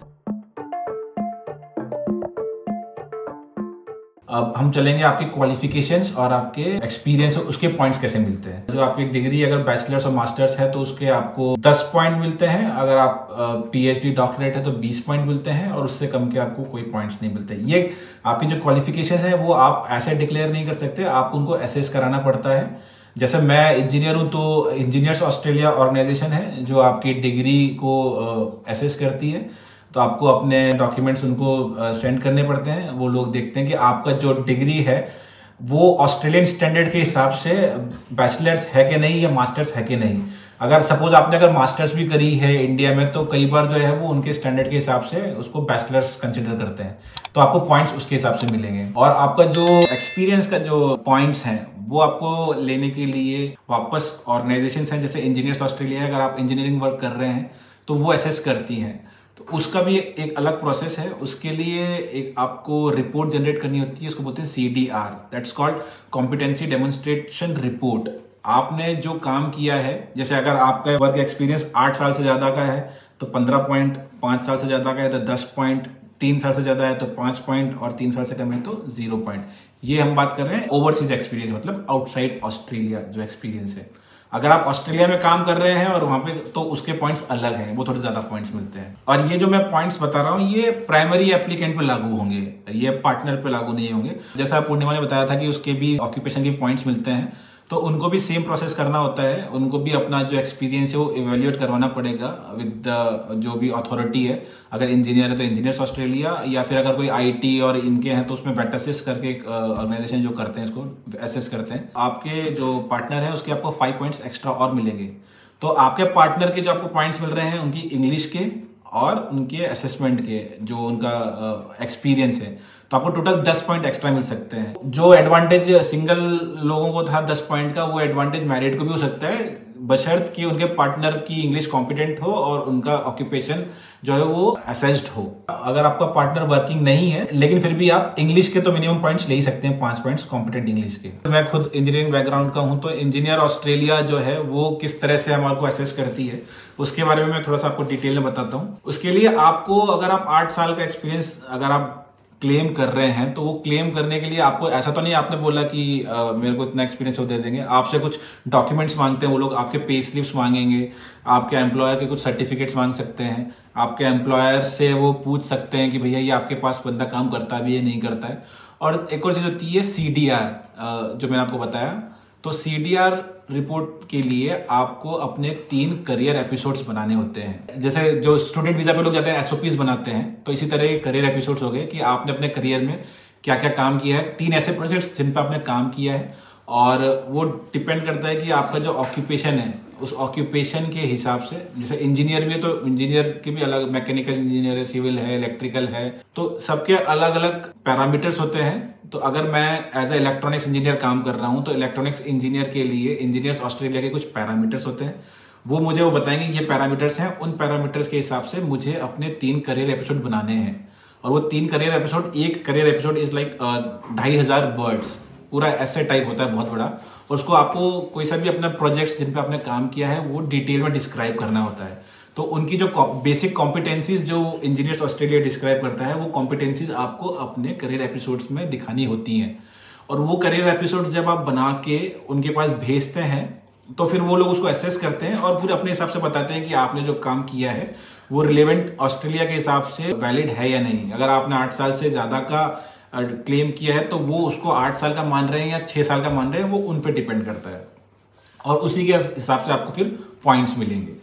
अब हम चलेंगे आपके क्वालिफिकेशंस और आपके एक्सपीरियंस, उसके पॉइंट्स कैसे मिलते हैं। जो आपकी डिग्री अगर बैचलर्स और मास्टर्स है तो उसके आपको 10 पॉइंट मिलते हैं। अगर आप पीएचडी डॉक्टरेट है तो 20 पॉइंट मिलते हैं और उससे कम के आपको कोई पॉइंट्स नहीं मिलते। ये आपकी जो क्वालिफिकेशन है वो आप ऐसे डिक्लेयर नहीं कर सकते, आपको उनको असेस कराना पड़ता है। जैसे मैं इंजीनियर हूँ तो इंजीनियर्स ऑस्ट्रेलिया ऑर्गेनाइजेशन है जो आपकी डिग्री को असेस करती है। तो आपको अपने डॉक्यूमेंट्स उनको सेंड करने पड़ते हैं। वो लोग देखते हैं कि आपका जो डिग्री है वो ऑस्ट्रेलियन स्टैंडर्ड के हिसाब से बैचलर्स है कि नहीं या मास्टर्स है कि नहीं। अगर सपोज आपने अगर मास्टर्स भी करी है इंडिया में तो कई बार जो है वो उनके स्टैंडर्ड के हिसाब से उसको बैचलर्स कंसिडर करते हैं, तो आपको पॉइंट्स उसके हिसाब से मिलेंगे। और आपका जो एक्सपीरियंस का जो पॉइंट्स हैं वो आपको लेने के लिए वापस ऑर्गेनाइजेशंस हैं, जैसे इंजीनियर्स ऑस्ट्रेलिया, अगर आप इंजीनियरिंग वर्क कर रहे हैं तो वो असेस करती हैं। तो उसका भी एक अलग प्रोसेस है। उसके लिए एक आपको रिपोर्ट जनरेट करनी होती है, उसको बोलते हैं CDR, that's called competency demonstration report. आपने जो काम किया है, जैसे अगर आपका वर्क एक्सपीरियंस 8 साल से ज्यादा का है तो 15 पॉइंट, 5 साल से ज्यादा का है तो 10 पॉइंट, 3 साल से ज्यादा है तो 5 पॉइंट और 3 साल से कम है तो 0 पॉइंट। ये हम बात कर रहे हैं ओवरसीज एक्सपीरियंस, मतलब आउटसाइड ऑस्ट्रेलिया जो एक्सपीरियंस है। अगर आप ऑस्ट्रेलिया में काम कर रहे हैं और वहां पे, तो उसके पॉइंट्स अलग हैं, वो थोड़े ज्यादा पॉइंट्स मिलते हैं। और ये जो मैं पॉइंट्स बता रहा हूँ ये प्राइमरी एप्लीकेंट पे लागू होंगे, ये पार्टनर पे लागू नहीं होंगे। जैसा पूर्णिमा ने बताया था कि उसके भी ऑक्यूपेशन के पॉइंट्स मिलते हैं, तो उनको भी सेम प्रोसेस करना होता है। उनको भी अपना जो एक्सपीरियंस है वो इवेल्युएट करवाना पड़ेगा विद जो भी अथॉरिटी है। अगर इंजीनियर है तो इंजीनियर्स ऑस्ट्रेलिया, या फिर अगर कोई IT और इनके हैं तो उसमें वेटासिस करके एक ऑर्गेनाइजेशन जो करते हैं इसको असेस करते हैं। आपके जो पार्टनर है उसके आपको 5 पॉइंट्स एक्स्ट्रा और मिलेंगे। तो आपके पार्टनर के जो आपको पॉइंट्स मिल रहे हैं उनकी इंग्लिश के और उनके असेसमेंट के जो उनका एक्सपीरियंस है, तो आपको टोटल 10 पॉइंट एक्स्ट्रा मिल सकते हैं। जो एडवांटेज सिंगल लोगों को था 10 पॉइंट का, वो एडवांटेज मैरिड को भी हो सकता है, बशर्त कि उनके पार्टनर की इंग्लिश कॉम्पिटेंट हो और उनका ऑक्यूपेशन जो है वो असेस्ड हो। अगर आपका पार्टनर वर्किंग नहीं है लेकिन फिर भी आप इंग्लिश के तो मिनिमम पॉइंट्स ले ही सकते हैं, 5 पॉइंट्स कॉम्पिटेंट इंग्लिश के। मैं खुद इंजीनियरिंग बैकग्राउंड का हूं, तो इंजीनियर ऑस्ट्रेलिया जो है वो किस तरह से हमारे को असेस करती है उसके बारे में मैं थोड़ा सा आपको डिटेल में बताता हूँ। उसके लिए आपको, अगर आप 8 साल का एक्सपीरियंस अगर आप क्लेम कर रहे हैं तो वो क्लेम करने के लिए आपको, ऐसा तो नहीं आपने बोला कि मेरे को इतना एक्सपीरियंस वो दे देंगे। आपसे कुछ डॉक्यूमेंट्स मांगते हैं वो लोग, आपके पे स्लिप्स मांगेंगे, आपके एम्प्लॉयर के कुछ सर्टिफिकेट्स मांग सकते हैं, आपके एम्प्लॉयर से वो पूछ सकते हैं कि भैया ये आपके पास बंदा काम करता भी है नहीं करता है। और एक और चीज होती है CDR, जो मैंने आपको बताया। तो CDR रिपोर्ट के लिए आपको अपने 3 करियर एपिसोड्स बनाने होते हैं। जैसे जो स्टूडेंट वीजा पे लोग जाते हैं SOPs बनाते हैं, तो इसी तरह के करियर एपिसोड्स हो गए कि आपने अपने करियर में क्या क्या काम किया है, 3 ऐसे प्रोजेक्ट्स जिन पर आपने काम किया है और वो डिपेंड करता है कि आपका जो ऑक्यूपेशन है उस ऑक्यूपेशन के हिसाब से, जैसे इंजीनियर भी है तो इंजीनियर के भी अलग, मैकेनिकल इंजीनियर है, सिविल है, इलेक्ट्रिकल है, तो सबके अलग अलग पैरामीटर्स होते हैं। तो अगर मैं एज ए इलेक्ट्रॉनिक्स इंजीनियर काम कर रहा हूँ तो इलेक्ट्रॉनिक्स इंजीनियर के लिए इंजीनियर्स ऑस्ट्रेलिया के कुछ पैरामीटर्स होते हैं, वो बताएंगे ये पैरामीटर्स हैं, उन पैरामीटर्स के हिसाब से मुझे अपने 3 करियर एपिसोड बनाने हैं। और वो 3 करियर एपिसोड, एक career episode is like 2500 words, पूरा ऐसे टाइप होता है बहुत बड़ा, और उसको आपको कोई सा भी अपना प्रोजेक्ट्स जिन पे आपने काम किया है वो डिटेल में डिस्क्राइब करना होता है। तो उनकी जो बेसिक कॉम्पिटेंसीज जो इंजीनियर्स ऑस्ट्रेलिया डिस्क्राइब करता है वो कॉम्पिटेंसीज आपको अपने करियर एपिसोड्स में दिखानी होती हैं। और वो करियर एपिसोड्स जब आप बना के उनके पास भेजते हैं तो फिर वो लोग उसको एसेस करते हैं और फिर अपने हिसाब से बताते हैं कि आपने जो काम किया है वो रिलेवेंट ऑस्ट्रेलिया के हिसाब से वैलिड है या नहीं। अगर आपने 8 साल से ज़्यादा का क्लेम किया है तो वो उसको 8 साल का मान रहे हैं या 6 साल का मान रहे हैं, वो उन पे डिपेंड करता है और उसी के हिसाब से आपको फिर पॉइंट्स मिलेंगे।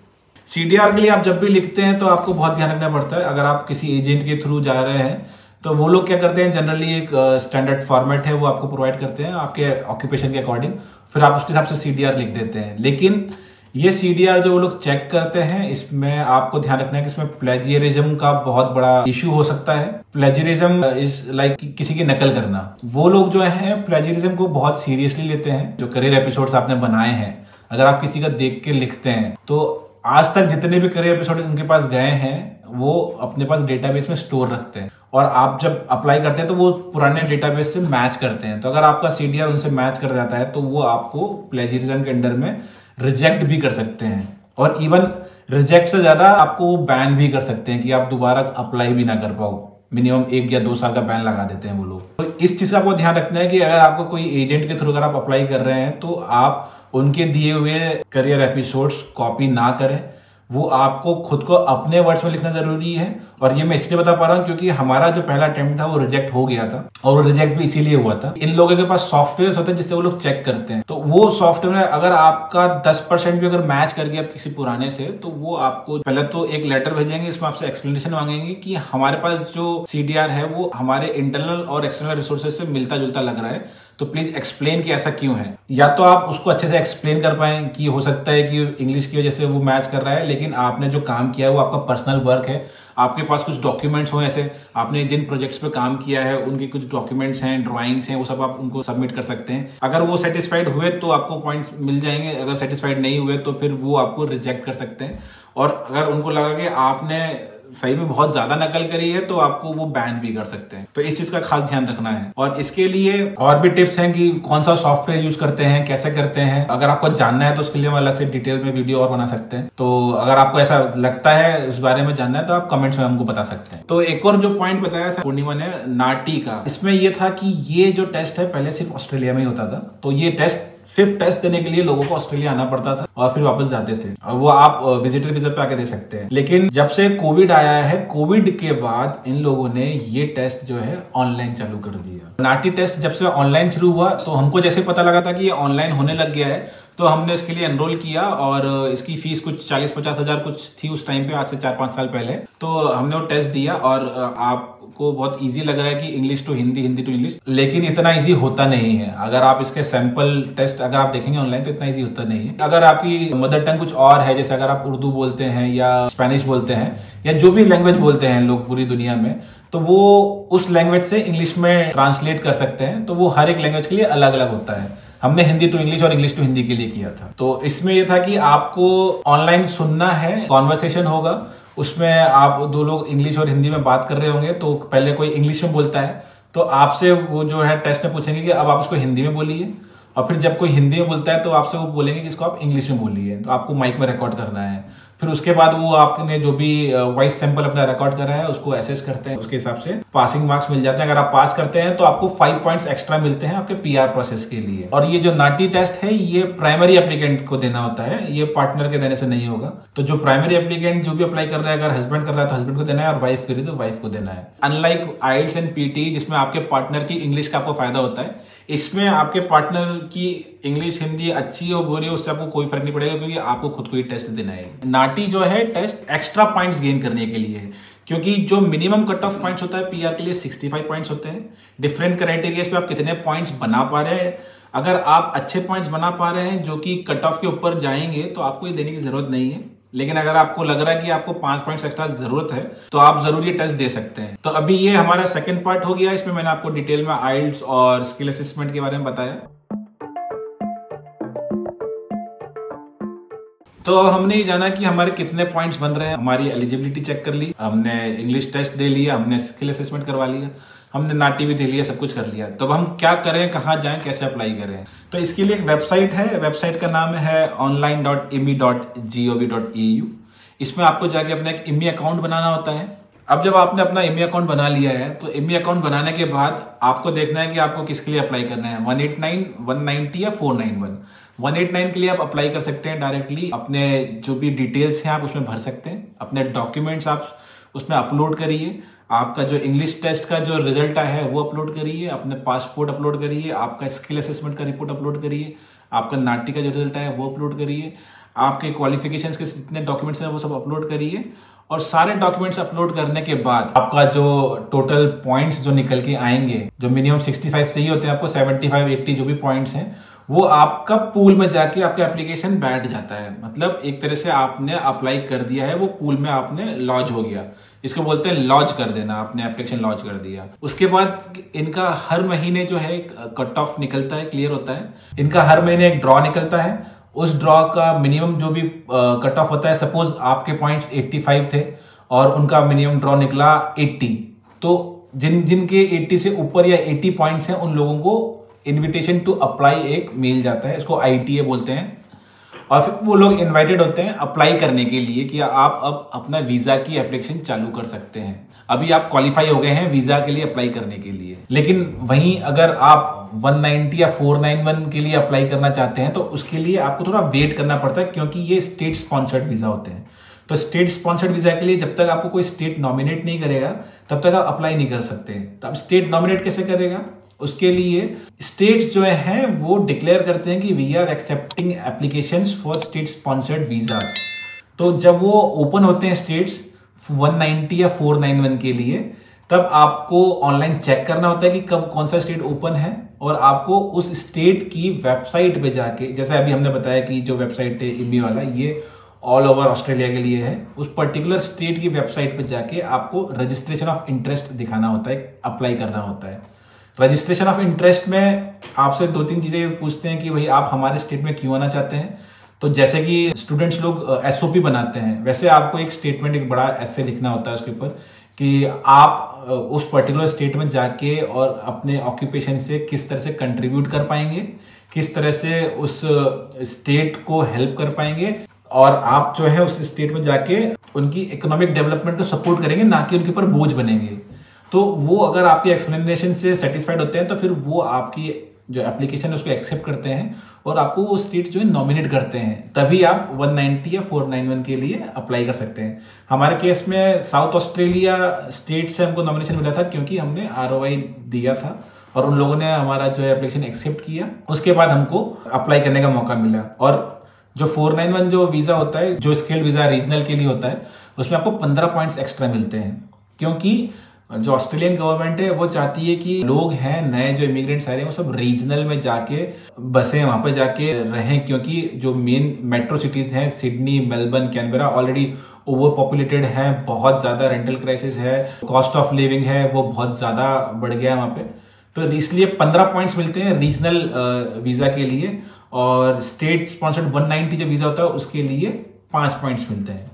CDR के लिए आप जब भी लिखते हैं तो आपको बहुत ध्यान रखना पड़ता है। अगर आप किसी एजेंट के थ्रू जा रहे हैं तो वो लोग क्या करते हैं, जनरली एक स्टैंडर्ड फॉर्मेट है वो आपको प्रोवाइड करते हैं आपके ऑक्यूपेशन के अकॉर्डिंग, फिर आप उसके हिसाब से CDR लिख देते हैं। लेकिन ये CDR जो वो लोग चेक करते हैं इसमें आपको ध्यान रखना है कि इसमें प्लेजियरिज्म का बहुत बड़ा इश्यू हो सकता है। प्लेजियरिज्म इज लाइक किसी की नकल करना। वो लोग जो है प्लेजियरिज्म को बहुत सीरियसली लेते हैं। जो करियर एपिसोड्स आपने बनाए हैं, अगर आप किसी का देख के लिखते हैं तो आज तक जितने भी करियर एपिसोड उनके पास गए हैं वो अपने पास डेटाबेस में स्टोर रखते हैं और आप जब अप्लाई करते हैं तो वो पुराने डेटाबेस से मैच करते हैं। तो अगर आपका CDR उनसे मैच कर जाता है तो वो आपको प्लेजियरिज्म के अंडर में रिजेक्ट भी कर सकते हैं और इवन रिजेक्ट से ज्यादा आपको वो बैन भी कर सकते हैं कि आप दोबारा अप्लाई भी ना कर पाओ। मिनिमम 1 या 2 साल का बैन लगा देते हैं वो लोग। तो इस चीज का आपको ध्यान रखना है कि अगर आपको कोई एजेंट के थ्रू अगर आप अप्लाई कर रहे हैं तो आप उनके दिए हुए करियर एपिसोड्स कॉपी ना करें। वो आपको खुद को अपने वर्ड्स में लिखना जरूरी है। और ये मैं इसलिए बता पा रहा हूँ क्योंकि हमारा जो पहला अटेम्प्ट था वो रिजेक्ट हो गया था और वो रिजेक्ट भी इसीलिए हुआ था। इन लोगों के पास सॉफ्टवेयर होते हैं जिससे वो लोग चेक करते हैं। तो वो सॉफ्टवेयर अगर आपका 10% भी अगर मैच कर गया किसी पुराने से तो वो आपको पहले तो एक लेटर भेजेंगे, इसमें आपसे एक्सप्लेनेशन मांगेंगे कि हमारे पास जो CDR है वो हमारे इंटरनल और एक्सटर्नल रिसोर्सेज से मिलता जुलता लग रहा है, तो प्लीज एक्सप्लेन कि ऐसा क्यों है। या तो आप उसको अच्छे से एक्सप्लेन कर पाए कि हो सकता है कि इंग्लिश की वजह से वो मैच कर रहा है, लेकिन आपने जो काम किया है वो आपका पर्सनल वर्क है, आपके पास कुछ डॉक्यूमेंट्स हो, ऐसे आपने जिन प्रोजेक्ट्स पे काम किया है उनके कुछ डॉक्यूमेंट्स हैं, ड्राइंग्स हैं, वो सब आप उनको सबमिट कर सकते हैं। अगर वो सेटिस्फाइड हुए तो आपको पॉइंट्स मिल जाएंगे, अगर सेटिस्फाइड नहीं हुए तो फिर वो आपको रिजेक्ट कर सकते हैं। और अगर उनको लगा कि आपने सही में बहुत ज्यादा नकल करी है तो आपको वो बैन भी कर सकते हैं। तो इस चीज का खास ध्यान रखना है। और इसके लिए और भी टिप्स हैं कि कौन सा सॉफ्टवेयर यूज करते हैं, कैसे करते हैं। अगर आपको जानना है तो उसके लिए हम अलग से डिटेल में वीडियो और बना सकते हैं। तो अगर आपको ऐसा लगता है उस बारे में जानना है तो आप कमेंट्स में हमको बता सकते हैं। तो एक और जो पॉइंट बताया था पूर्णिमा ने नाटी का, इसमें यह था कि ये जो टेस्ट है पहले सिर्फ ऑस्ट्रेलिया में ही होता था। तो ये टेस्ट सिर्फ टेस्ट देने के लिए लोगों को ऑस्ट्रेलिया आना पड़ता था और फिर वापस जाते थे। और वो आप विजिटर वीजा पे आके दे सकते हैं। लेकिन जब से कोविड आया है, कोविड के बाद इन लोगों ने ये टेस्ट जो है ऑनलाइन चालू कर दिया। नाटी टेस्ट जब से ऑनलाइन शुरू हुआ तो हमको जैसे पता लगा था कि ये ऑनलाइन होने लग गया है तो हमने इसके लिए एनरोल किया और इसकी फीस कुछ 40-50 हजार कुछ थी उस टाइम पे, आज से 4-5 साल पहले। तो हमने वो टेस्ट दिया और आपको बहुत इजी लग रहा है कि English to Hindi, Hindi to English, लेकिन इतना इजी होता नहीं है। अगर आप इसके सैंपल टेस्ट अगर आप देखेंगे ऑनलाइन तो इतना इजी होता नहीं है। अगर आपकी मदर टंग कुछ और है, जैसे अगर आप उर्दू बोलते हैं या स्पेनिश बोलते हैं या जो भी लैंग्वेज बोलते हैं लोग पूरी दुनिया में, तो वो उस लैंग्वेज से इंग्लिश में ट्रांसलेट कर सकते हैं। तो वो हर एक लैंग्वेज के लिए अलग अलग होता है। हमने हिंदी टू इंग्लिश और इंग्लिश टू हिंदी के लिए किया था। तो इसमें यह था कि आपको ऑनलाइन सुनना है, कॉन्वर्सेशन होगा, उसमें आप 2 लोग इंग्लिश और हिंदी में बात कर रहे होंगे। तो पहले कोई इंग्लिश में बोलता है तो आपसे वो जो है टेस्ट में पूछेंगे कि अब आप उसको हिंदी में बोलिए, और फिर जब कोई हिंदी में बोलता है तो आपसे वो बोलेंगे कि इसको आप इंग्लिश में बोलिए। तो आपको माइक में रिकॉर्ड करना है। फिर उसके बाद वो आपने जो भी वॉइस सैंपल अपना रिकॉर्ड करा है उसको एसेस करते हैं, उसके हिसाब से पासिंग मार्क्स मिल जाते हैं। अगर आप पास करते हैं तो आपको 5 पॉइंट्स एक्स्ट्रा मिलते हैं आपके PR प्रोसेस के लिए। और ये जो नाटी टेस्ट है ये प्राइमरी एप्लीकेंट को देना होता है, ये पार्टनर के देने से नहीं होगा। तो जो प्राइमरी एप्लीकेंट जो भी अप्लाई कर रहा है, अगर हस्बैंड कर रहा है तो हस्बैंड को देना है और वाइफ करी तो वाइफ को देना है। अनलाइक IELTS एंड PT जिसमें आपके पार्टनर की इंग्लिश का आपको फायदा होता है, इसमें आपके पार्टनर की इंग्लिश हिंदी अच्छी हो बुरी हो उससे आपको कोई फर्क नहीं पड़ेगा क्योंकि आपको खुद को ही टेस्ट देना है। नाटी जो है टेस्ट एक्स्ट्रा पॉइंट्स गेन करने के लिए है, क्योंकि जो मिनिमम कट ऑफ पॉइंट्स होता है पीआर के लिए 65 पॉइंट्स होते हैं। डिफरेंट क्राइटेरिया पे आप कितने पॉइंट्स बना पा रहे हैं, अगर आप अच्छे पॉइंट्स बना पा रहे हैं जो कि कट ऑफ के ऊपर जाएंगे तो आपको ये देने की जरूरत नहीं है। लेकिन अगर आपको लग रहा है कि आपको 5 पॉइंट्स एक्स्ट्रा जरूरत है तो आप जरूर ये टेस्ट दे सकते हैं। तो अभी ये हमारा सेकंड पार्ट हो गया, इसमें मैंने आपको डिटेल में आइल्स और स्किल असेसमेंट के बारे में बताया। तो हमने ये जाना कि हमारे कितने पॉइंट्स बन रहे हैं, हमारी एलिजिबिलिटी चेक कर ली, हमने इंग्लिश टेस्ट दे लिया, हमने स्किल असेसमेंट करवा लिया, हमने नाटी भी दे लिया, सब कुछ कर लिया। तो अब हम क्या करें, कहाँ जाएं, कैसे अप्लाई करें। तो इसके लिए एक वेबसाइट है, वेबसाइट का नाम है online.imi.gov.eu। इसमें आपको जाके अपना एक इमी अकाउंट बनाना होता है। अब जब आपने अपना इमी अकाउंट बना लिया है तो इमी अकाउंट बनाने के बाद आपको देखना है कि आपको किसके लिए अप्लाई करना है, 189, 190 या 491। 189 के लिए आप अप्लाई कर सकते हैं डायरेक्टली, अपने जो भी डिटेल्स हैं आप उसमें भर सकते हैं, अपने डॉक्यूमेंट्स आप उसमें अपलोड करिए, आपका जो इंग्लिश टेस्ट का जो रिजल्ट आया है वो अपलोड करिए, अपने पासपोर्ट अपलोड करिए, आपका स्किल असेसमेंट का रिपोर्ट अपलोड करिए, आपका नाटी का जो रिजल्ट आया है वो अपलोड करिए, आपके क्वालिफिकेशंस के जितने डॉक्यूमेंट्स हैं वो सब अपलोड करिए। और सारे डॉक्यूमेंट्स अपलोड करने के बाद आपका जो टोटल पॉइंट्स जो निकल के आएंगे, जो मिनिमम 65 से ही होते हैं, आपको 75, 80 जो भी पॉइंट्स हैं वो आपका पूल में जाके आपका एप्लीकेशन बैठ जाता है। मतलब एक तरह से आपने अप्लाई कर दिया है, वो पूल में आपने लॉन्च हो गया। इसको बोलते हैं लॉन्च कर देना, आपने एप्लीकेशन लॉन्च कर दिया। उसके बाद इनका हर महीने जो है कट ऑफ निकलता है, क्लियर होता है। इनका हर महीने एक ड्रॉ निकलता है, उस ड्रॉ का मिनिमम जो भी कट ऑफ होता है, सपोज आपके पॉइंट्स 85 थे और उनका मिनिमम ड्रॉ निकला 80, तो जिनके 80 से ऊपर या 80 पॉइंट्स हैं उन लोगों को इनविटेशन टू अप्लाई एक मेल जाता है, इसको ITA बोलते हैं। और फिर वो लोग इनवाइटेड होते हैं अप्लाई करने के लिए कि आप अब अपना वीजा की एप्लीकेशन चालू कर सकते हैं। अभी आप क्वालिफाई हो गए हैं वीजा के लिए अप्लाई करने के लिए। लेकिन वहीं अगर आप 190 या 491 के लिए अप्लाई करना चाहते हैं तो उसके लिए आपको थोड़ा वेट करना पड़ता है, क्योंकि ये स्टेट स्पॉन्सर्ड वीजा होते हैं। तो स्टेट स्पॉन्सर्ड वीजा के लिए जब तक आपको कोई स्टेट नॉमिनेट नहीं करेगा तब तक आप अप्लाई नहीं कर सकते। तो अब स्टेट नॉमिनेट कैसे करेगा, उसके लिए स्टेट्स जो हैं वो डिक्लेयर करते हैं कि we are accepting applications for state sponsored visas. तो जब वो ओपन होते हैं स्टेट्स 190 या 491 के लिए, तब आपको ऑनलाइन चेक करना होता है कि कब कौन सा स्टेट ओपन है, और आपको उस स्टेट की वेबसाइट पे जाके, जैसे अभी हमने बताया कि जो वेबसाइट है इमी वाला, ये ऑल ओवर ऑस्ट्रेलिया के लिए है, उस पर्टिकुलर स्टेट की वेबसाइट पे जाके आपको रजिस्ट्रेशन ऑफ इंटरेस्ट दिखाना होता है, अप्लाई करना होता है। रजिस्ट्रेशन ऑफ इंटरेस्ट में आपसे 2-3 चीजें पूछते हैं कि भाई आप हमारे स्टेट में क्यों आना चाहते हैं। तो जैसे कि स्टूडेंट्स लोग SOP बनाते हैं, वैसे आपको एक स्टेटमेंट, एक बड़ा एसे लिखना होता है उसके ऊपर कि आप उस पर्टिकुलर स्टेट में जाके और अपने ऑक्यूपेशन से किस तरह से कंट्रीब्यूट कर पाएंगे, किस तरह से उस स्टेट को हेल्प कर पाएंगे, और आप जो है उस स्टेट में जाके उनकी इकोनॉमिक डेवलपमेंट को सपोर्ट करेंगे, ना कि उनके ऊपर बोझ बनेंगे। तो वो अगर आपकी एक्सप्लेनेशन से सेटिस्फाइड होते हैं तो फिर वो आपकी जो एप्लीकेशन है उसको एक्सेप्ट करते हैं और आपको वो स्टेट जो है नॉमिनेट करते हैं, तभी आप 190 या 491 के लिए अप्लाई कर सकते हैं। हमारे केस में साउथ ऑस्ट्रेलिया स्टेट से हमको नॉमिनेशन मिला था, क्योंकि हमने ROI दिया था और उन लोगों ने हमारा जो एप्लीकेशन एक्सेप्ट किया। उसके बाद हमको अप्लाई करने का मौका मिला। और जो 491 जो वीजा होता है, जो स्किल्ड वीजा रीजनल के लिए होता है, उसमें आपको 15 पॉइंट्स एक्स्ट्रा मिलते हैं, क्योंकि जो ऑस्ट्रेलियन गवर्नमेंट है वो चाहती है कि लोग हैं नए जो इमिग्रेंट्स आ रहे हैं वो सब रीजनल में जाके बसें, वहां पे जाके रहें, क्योंकि जो मेन मेट्रो सिटीज हैं Sydney, Melbourne, Canberra already over populated हैं, बहुत ज्यादा रेंटल क्राइसिस है, कॉस्ट ऑफ लिविंग है वो बहुत ज्यादा बढ़ गया है वहां पे। तो इसलिए 15 पॉइंट्स मिलते हैं रीजनल वीजा के लिए, और स्टेट स्पॉन्सर्ड 190 जो वीजा होता है उसके लिए 5 पॉइंट्स मिलते हैं।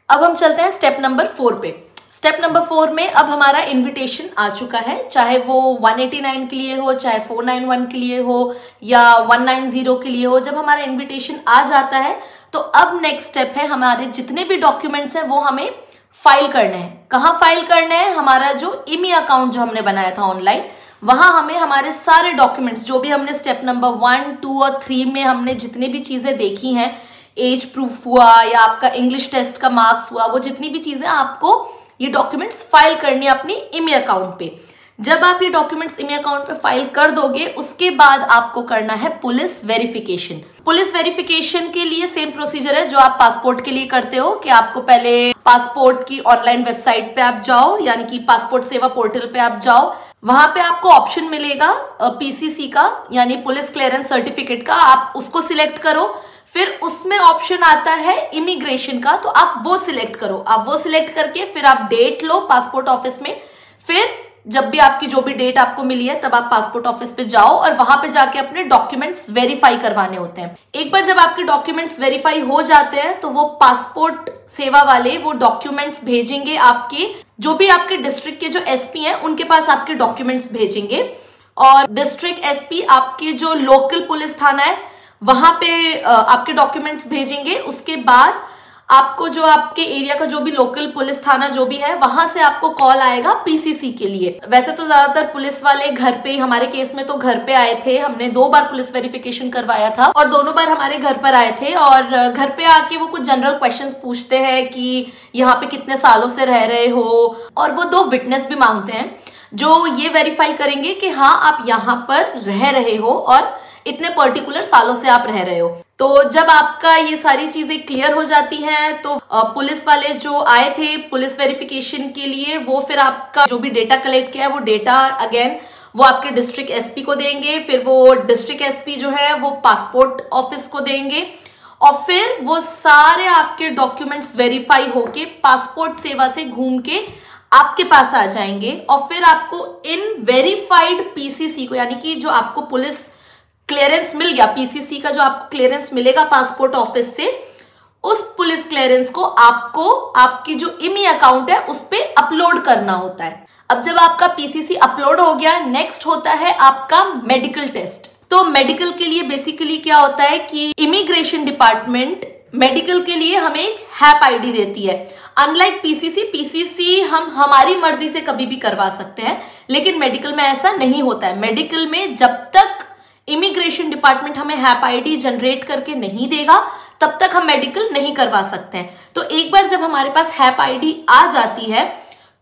अब हम चलते हैं स्टेप नंबर 4 पे। स्टेप नंबर 4 में अब हमारा इनविटेशन आ चुका है, चाहे वो 189 के लिए हो, चाहे 491 के लिए हो या 190 के लिए हो। जब हमारा इनविटेशन आ जाता है तो अब नेक्स्ट स्टेप है, हमारे जितने भी डॉक्यूमेंट्स हैं वो हमें फाइल करने हैं। कहाँ फाइल करने हैं, हमारा जो इमी अकाउंट जो हमने बनाया था ऑनलाइन, वहां हमें हमारे सारे डॉक्यूमेंट्स जो भी हमने स्टेप नंबर 1, 2 और 3 में हमने जितनी भी चीजें देखी हैं, एज प्रूफ हुआ या आपका इंग्लिश टेस्ट का मार्क्स हुआ, वो जितनी भी चीजें आपको ये डॉक्यूमेंट्स फाइल करनी है अपनी इमी अकाउंट पे। जब आप ये डॉक्यूमेंट्स ईमेल अकाउंट पे फाइल कर दोगे, उसके बाद आपको करना है पुलिस वेरिफिकेशन। पुलिस वेरिफिकेशन के लिए सेम प्रोसीजर है जो आप पासपोर्ट के लिए करते हो, कि आपको पहले पासपोर्ट की ऑनलाइन वेबसाइट पे आप जाओ, यानी कि पासपोर्ट सेवा पोर्टल पे आप जाओ। वहां पे आपको ऑप्शन मिलेगा पीसीसी का, यानी पुलिस क्लियरेंस सर्टिफिकेट का, आप उसको सिलेक्ट करो। फिर उसमें ऑप्शन आता है इमिग्रेशन का, तो आप वो सिलेक्ट करो। आप वो सिलेक्ट करके फिर आप डेट लो पासपोर्ट ऑफिस में। फिर जब भी आपकी जो भी डेट आपको मिली है तब आप पासपोर्ट ऑफिस पे जाओ और वहां पे जाके अपने डॉक्यूमेंट्स वेरीफाई करवाने होते हैं। एक बार जब आपके डॉक्यूमेंट्स वेरीफाई हो जाते हैं तो वो पासपोर्ट सेवा वाले वो डॉक्यूमेंट्स भेजेंगे, आपके जो भी आपके डिस्ट्रिक्ट के जो एसपी हैं उनके पास आपके डॉक्यूमेंट्स भेजेंगे। और डिस्ट्रिक्ट एसपी आपके जो लोकल पुलिस थाना है वहां पे आपके डॉक्यूमेंट्स भेजेंगे। उसके बाद आपको जो आपके एरिया का जो भी लोकल पुलिस थाना जो भी है वहां से आपको कॉल आएगा पीसीसी के लिए। वैसे तो ज्यादातर पुलिस वाले घर पे, हमारे केस में तो घर पे आए थे। हमने 2 बार पुलिस वेरिफिकेशन करवाया था और दोनों बार हमारे घर पर आए थे। और घर पे आके वो कुछ जनरल क्वेश्चंस पूछते हैं कि यहाँ पे कितने सालों से रह रहे हो, और वो 2 विटनेस भी मांगते हैं जो ये वेरीफाई करेंगे कि हाँ आप यहाँ पर रह रहे हो और इतने पर्टिकुलर सालों से आप रह रहे हो। तो जब आपका ये सारी चीजें क्लियर हो जाती हैं तो पुलिस वाले जो आए थे पुलिस वेरिफिकेशन के लिए, वो फिर आपका जो भी डेटा कलेक्ट किया है वो डेटा अगेन वो आपके डिस्ट्रिक्ट एसपी को देंगे। फिर वो डिस्ट्रिक्ट एसपी जो है वो पासपोर्ट ऑफिस को देंगे और फिर वो सारे आपके डॉक्यूमेंट्स वेरीफाई होके पासपोर्ट सेवा से घूम के आपके पास आ जाएंगे। और फिर आपको इन वेरीफाइड पीसीसी को, यानी कि जो आपको पुलिस क्लियरेंस मिल गया, पीसीसी का जो आपको क्लियरेंस मिलेगा पासपोर्ट ऑफिस से, उस पुलिस क्लियरेंस को आपको आपकी जो इमी अकाउंट है उस पे अपलोड करना होता है। अब जब आपका पीसीसी अपलोड हो गया, नेक्स्ट होता है आपका मेडिकल टेस्ट। तो मेडिकल के लिए बेसिकली क्या होता है कि इमिग्रेशन डिपार्टमेंट मेडिकल के लिए हमें एक हैप आईडी देती है। अनलाइक पीसीसी हम हमारी मर्जी से कभी भी करवा सकते हैं, लेकिन मेडिकल में ऐसा नहीं होता है। मेडिकल में जब तक इमिग्रेशन डिपार्टमेंट हमें हैप आईडी जनरेट करके नहीं देगा तब तक हम मेडिकल नहीं करवा सकते हैं। तो एक बार जब हमारे पास हैप आईडी आ जाती है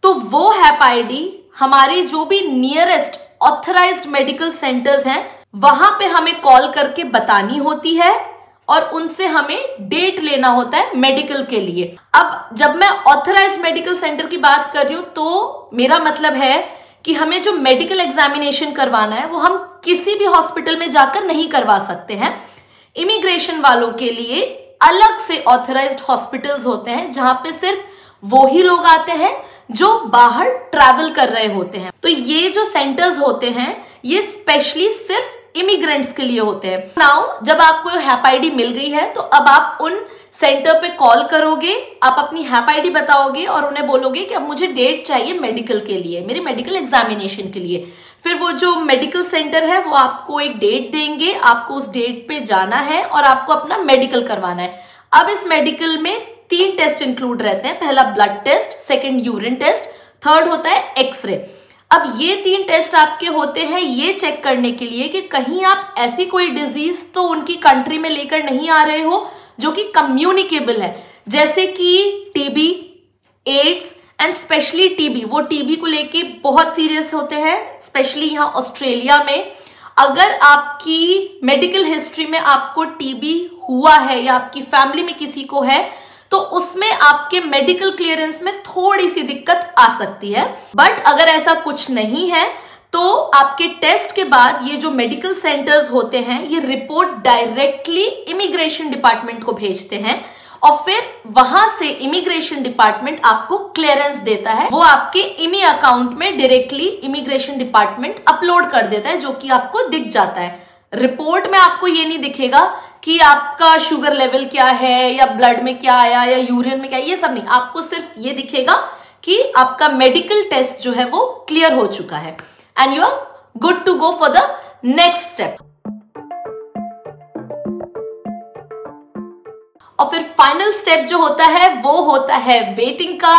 तो वो हैप आईडी हमारी जो भी नियरेस्ट ऑथराइज्ड मेडिकल सेंटर्स हैं वहां पे हमें कॉल करके बतानी होती है और उनसे हमें डेट लेना होता है मेडिकल के लिए। अब जब मैं ऑथराइज्ड मेडिकल सेंटर की बात कर रही हूं तो मेरा मतलब है कि हमें जो मेडिकल एग्जामिनेशन करवाना है वो हम किसी भी हॉस्पिटल में जाकर नहीं करवा सकते हैं। इमिग्रेशन वालों के लिए अलग से ऑथराइज्ड हॉस्पिटल्स होते हैं जहां पे सिर्फ वो ही लोग आते हैं जो बाहर ट्रैवल कर रहे होते हैं। तो ये जो सेंटर्स होते हैं ये स्पेशली सिर्फ इमिग्रेंट्स के लिए होते हैं। नाउ जब आपको हैप आईडी मिल गई है तो अब आप उन सेंटर पे कॉल करोगे, आप अपनी हैप आईडी बताओगे और उन्हें बोलोगे कि अब मुझे डेट चाहिए मेडिकल के लिए, मेरे मेडिकल एग्जामिनेशन के लिए। फिर वो जो मेडिकल सेंटर है वो आपको एक डेट देंगे, आपको उस डेट पे जाना है और आपको अपना मेडिकल करवाना है। अब इस मेडिकल में 3 टेस्ट इंक्लूड रहते हैं। पहला blood test, second urine test, third होता है एक्सरे। अब ये 3 टेस्ट आपके होते हैं ये चेक करने के लिए कि कहीं आप ऐसी कोई डिजीज तो उनकी कंट्री में लेकर नहीं आ रहे हो जो कि कम्युनिकेबल है, जैसे कि TB, AIDS and specially TB. वो टीबी को लेके बहुत सीरियस होते हैं, स्पेशली यहाँ ऑस्ट्रेलिया में। अगर आपकी मेडिकल हिस्ट्री में आपको टीबी हुआ है या आपकी फैमिली में किसी को है तो उसमें आपके मेडिकल क्लियरेंस में थोड़ी सी दिक्कत आ सकती है। बट अगर ऐसा कुछ नहीं है तो आपके टेस्ट के बाद ये जो मेडिकल सेंटर्स होते हैं ये रिपोर्ट डायरेक्टली इमिग्रेशन डिपार्टमेंट को भेजते हैं और फिर वहां से इमिग्रेशन डिपार्टमेंट आपको क्लियरेंस देता है। वो आपके इमी अकाउंट में डायरेक्टली इमिग्रेशन डिपार्टमेंट अपलोड कर देता है, जो कि आपको दिख जाता है। रिपोर्ट में आपको ये नहीं दिखेगा कि आपका शुगर लेवल क्या है या ब्लड में क्या आया या यूरिन में क्या, ये सब नहीं। आपको सिर्फ ये दिखेगा कि आपका मेडिकल टेस्ट जो है वो क्लियर हो चुका है and you are good to go for the next step. और फिर फाइनल स्टेप जो होता है वो होता है वेटिंग का,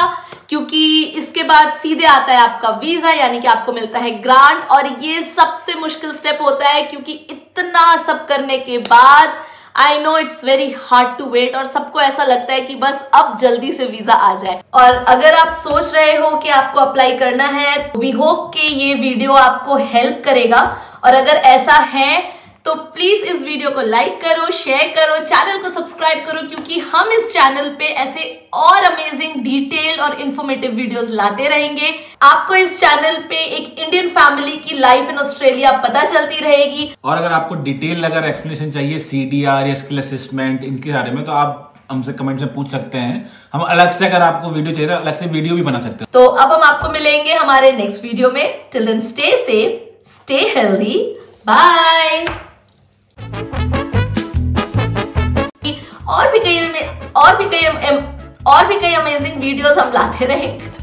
क्योंकि इसके बाद सीधे आता है आपका वीजा, यानी कि आपको मिलता है ग्रांट। और ये सबसे मुश्किल स्टेप होता है क्योंकि इतना सब करने के बाद I know it's very hard to wait और सबको ऐसा लगता है कि बस अब जल्दी से वीजा आ जाए। और अगर आप सोच रहे हो कि आपको अप्लाई करना है, वी होप कि ये वीडियो आपको हेल्प करेगा। और अगर ऐसा है तो प्लीज इस वीडियो को लाइक करो, शेयर करो, चैनल को सब्सक्राइब करो, क्योंकि हम इस चैनल पे ऐसे और अमेजिंग डिटेल्ड और इंफॉर्मेटिव वीडियोस लाते रहेंगे। आपको इस चैनल पे एक इंडियन फैमिली की लाइफ इन ऑस्ट्रेलिया पता चलती रहेगी। और अगर आपको डिटेल अगर एक्सप्लेनेशन चाहिए CDR या स्किल असिस्टमेंट इनके बारे में, तो आप हमसे कमेंट में पूछ सकते हैं। हम अलग से अगर आपको वीडियो चाहिए तो अलग से वीडियो भी बना सकते हैं। तो अब हम आपको मिलेंगे हमारे नेक्स्ट वीडियो में। Till then stay safe, stay healthy, bye. और भी कई अमेजिंग वीडियोस हम लाते रहेंगे।